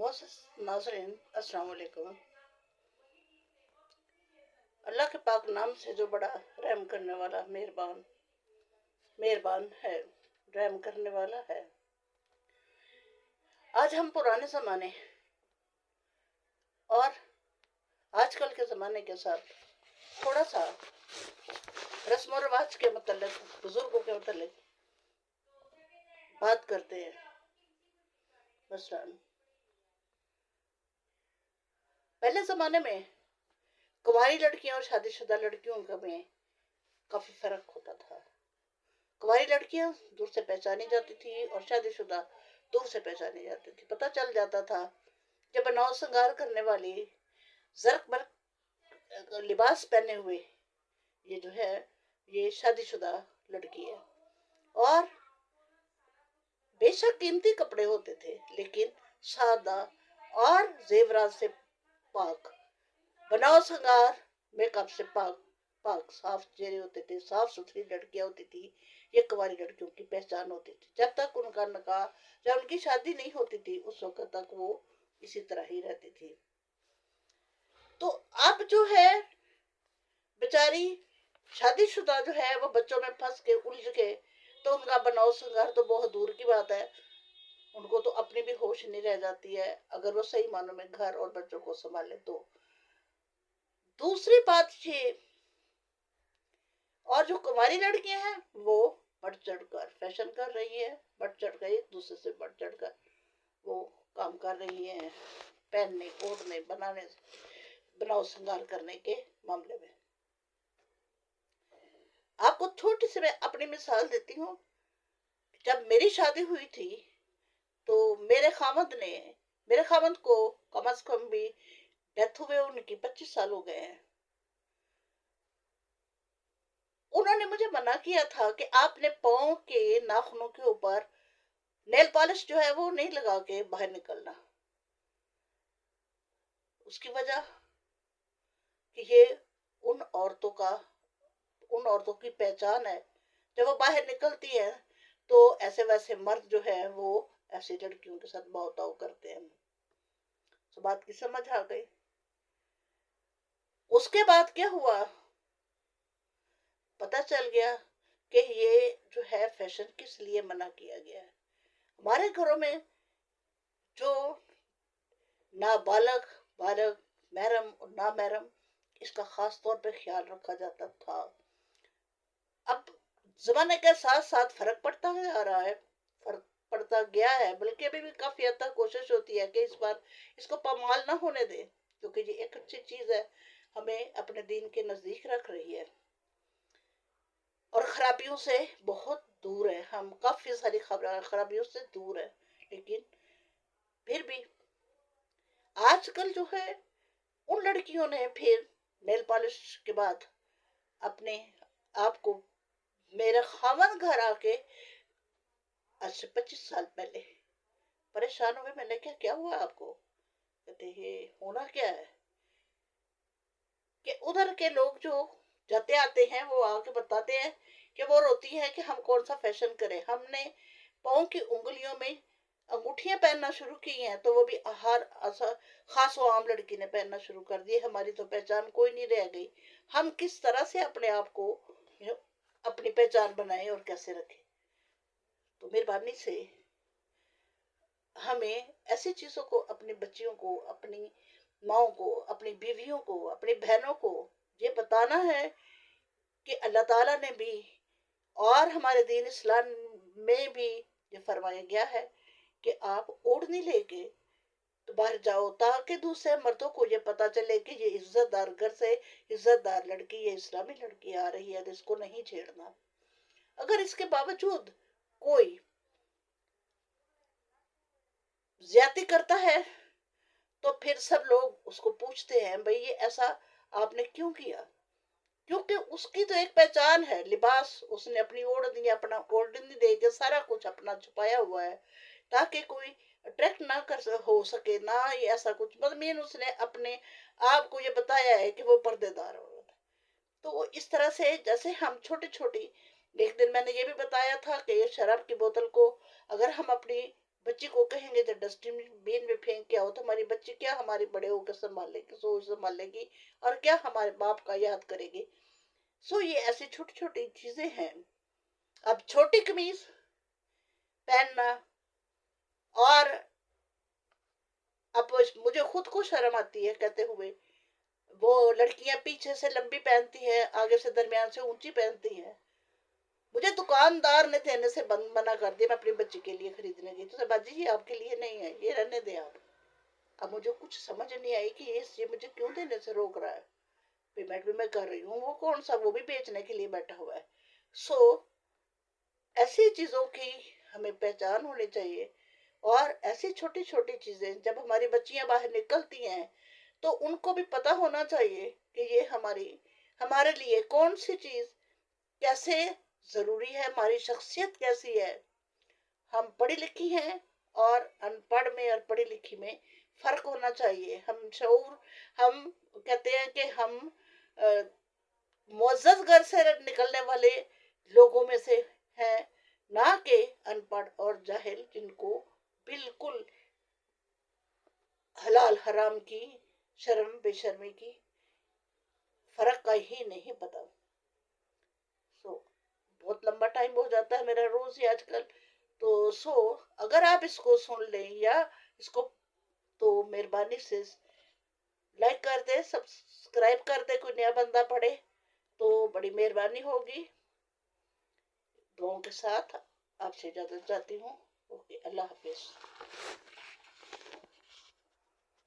मोअज़्ज़ज़ नाज़रीन, अस्सलाम वालेकुम। अल्लाह के पाक नाम से जो बड़ा रहम करने वाला मेहरबान है, रहम करने वाला है। आज हम पुराने ज़माने और आजकल के ज़माने के साथ थोड़ा सा रस्म और रिवाज के मतलब, बुजुर्गों के मतलब बात करते हैं। मसलन पहले ज़माने में कुंवारी लड़कियों और शादीशुदा लड़कियों का में काफ़ी फ़र्क होता था। कुंवारी लड़कियां दूर से पहचानी जाती थी और शादीशुदा दूर से पहचानी जाती थी। पता चल जाता था जब बनाव श्रृंगार करने वाली जरक बरक लिबास पहने हुए ये जो है ये शादीशुदा लड़की है। और बेशक कीमती कपड़े होते थे, लेकिन सादा और जेवरात से पाक, बनाव श्रृंगार मेकअप से पाक साफ चेहरे होते थे, साफ सुथरी लड़कियां होती थी। ये कुंवारी लड़कियों की पहचान होती थी। जब तक उनका निकाह, जब उनकी शादी नहीं होती थी, उस वक्त तक वो इसी तरह ही रहती थी। तो अब जो है बेचारी शादीशुदा जो है वो बच्चों में फंस के उलझ के, तो उनका बनाव श्रृंगार तो बहुत दूर की बात है, उनको तो अपनी भी होश नहीं रह जाती है अगर वो सही मानों में घर और बच्चों को संभाले तो। दूसरी बात ये, और जो कुंवारी लड़कियां हैं वो बढ़ चढ़ कर फैशन कर रही है, बढ़ चढ़ कर एक दूसरे से बढ़ चढ़ कर वो काम कर रही है, पहनने, ओढ़ने, बनाने, बनाव श्रृंगार करने के मामले में। आपको छोटी सी मैं अपनी मिसाल देती हूँ। जब मेरी शादी हुई थी तो मेरे खामद को कम अज कम भी डेथ हुए उनकी 25 साल हो गए हैं। उन्होंने मुझे मना किया था कि आपने पाँव के नाखूनों के ऊपर नेल पॉलिश जो है वो नहीं लगा के बाहर निकलना। उसकी वजह कि ये उन औरतों की पहचान है। जब वो बाहर निकलती है तो ऐसे वैसे मर्द जो है वो ऐसी लड़कियों के साथ बहकाव करते हैं। तो बात की समझ आ गई। उसके बाद क्या हुआ, पता चल गया कि ये जो है फैशन किस लिए मना किया गया है। हमारे घरों में जो नाबालग, बालग, महरम और ना महरम, इसका खास तौर पे ख्याल रखा जाता था। अब जमाने के साथ साथ फर्क पड़ता जा रहा है, फर्क पड़ता गया है, बल्कि अभी भी काफी हद तक कोशिश होती है कि इस बार इसको पामाल ना होने दें, क्योंकि ये एक अच्छी चीज है, हमें अपने दीन के नजदीक रख रही है और खराबियों से बहुत दूर है। हम काफी सारी खराबियों से दूर है, लेकिन फिर भी आजकल जो है उन लड़कियों ने फिर नेल पॉलिश के बाद अपने आप को, मेरे खामन घर आके आज से 25 साल पहले परेशान हुए। मैंने क्या हुआ आपको? कहते ये होना क्या है कि उधर के लोग जो जाते आते हैं वो आके बताते हैं कि वो रोती है कि हम कौन सा फैशन करें। हमने पाँव की उंगलियों में अंगूठियां पहनना शुरू की हैं, तो वो भी हर खास व आम लड़की ने पहनना शुरू कर दी। हमारी तो पहचान कोई नहीं रह गई। हम किस तरह से अपने आप को अपनी पहचान बनाए और कैसे रखें? तो मेहरबानी से हमें ऐसी चीजों को, अपनी बच्चियों को, अपनी माओ को, अपनी बीवियों को, अपनी बहनों को ये बताना है कि अल्लाह ताला ने भी और हमारे दीन इस्लाम में भी ये फरमाया गया है कि आप ओढ़नी लेके तो बाहर जाओ, ताकि दूसरे मर्दों को ये पता चले कि ये इज्जतदार घर से इज्जतदार लड़की, ये इस्लामी लड़की आ रही है, तो इसको नहीं छेड़ना। अगर इसके बावजूद कोई ज्यादती करता है तो फिर सब लोग उसको पूछते हैं, भाई ये ऐसा आपने क्यों किया? क्योंकि उसकी तो एक पहचान है, लिबास उसने अपनी ओढ़नी, अपना ओढ़नी दे के सारा कुछ अपना छुपाया हुआ है, ताकि कोई अट्रैक्ट ना कर हो सके ना, ये ऐसा कुछ मजमीन उसने अपने आप को ये बताया है कि वो पर्देदार हो। तो वो इस तरह से, जैसे हम छोटी छोटी, एक दिन मैंने ये भी बताया था कि ये शराब की बोतल को अगर हम अपनी बच्ची को कहेंगे तो डस्टबिन में फेंक के आओ, तो हमारी बच्ची क्या हमारे बड़े होकर संभालेगी, सोच संभालेगी, और क्या हमारे बाप का याद करेगी। सो ये ऐसी छोटी छोटी चीजें हैं। अब छोटी कमीज पहनना, और अब मुझे खुद को शर्म आती है कहते हुए, वो लड़कियां पीछे से लंबी पहनती है, आगे से दरमियान से ऊंची पहनती है। मुझे दुकानदार ने देने से मना कर दिया मैं अपनी बच्ची के लिए खरीदने गई, तो बाजी ये आपके लिए नहीं है, ये रहने दे आप। अब मुझे कुछ समझ नहीं आई कि ये मुझे क्यों देने से रोक रहा है। पेमेंट भी मैं कर रही हूँ, वो कौन सा, वो भी बेचने के लिए बैठा हुआ है। सो ऐसी चीजों की हमें पहचान होनी चाहिए। और ऐसी छोटी छोटी चीजें जब हमारी बच्चियां बाहर निकलती हैं तो उनको भी पता होना चाहिए कि ये हमारे लिए कौन सी चीज कैसे जरूरी है, हमारी शख्सियत कैसी है। हम पढ़ी लिखी हैं और अनपढ़ में और पढ़ी लिखी में फर्क होना चाहिए। हम शऊर, हम कहते हैं कि हम मुअज़्ज़ज़ घर से निकलने वाले लोगों में से हैं, ना कि अनपढ़ और जाहिल जिनको बिल्कुल हलाल हराम की, शर्म बेशर्मी की फर्क का ही नहीं पता। सो बहुत लंबा टाइम हो जाता है मेरा रोज ही आजकल। तो अगर आप इसको सुन लें या इसको, तो मेहरबानी से लाइक कर दे, सब्सक्राइब कर दे, कोई नया बंदा पढ़े तो बड़ी मेहरबानी होगी। दुआओं के साथ आपसे इजाजत चाहती हूँ। ओके, अल्लाह हाफिज।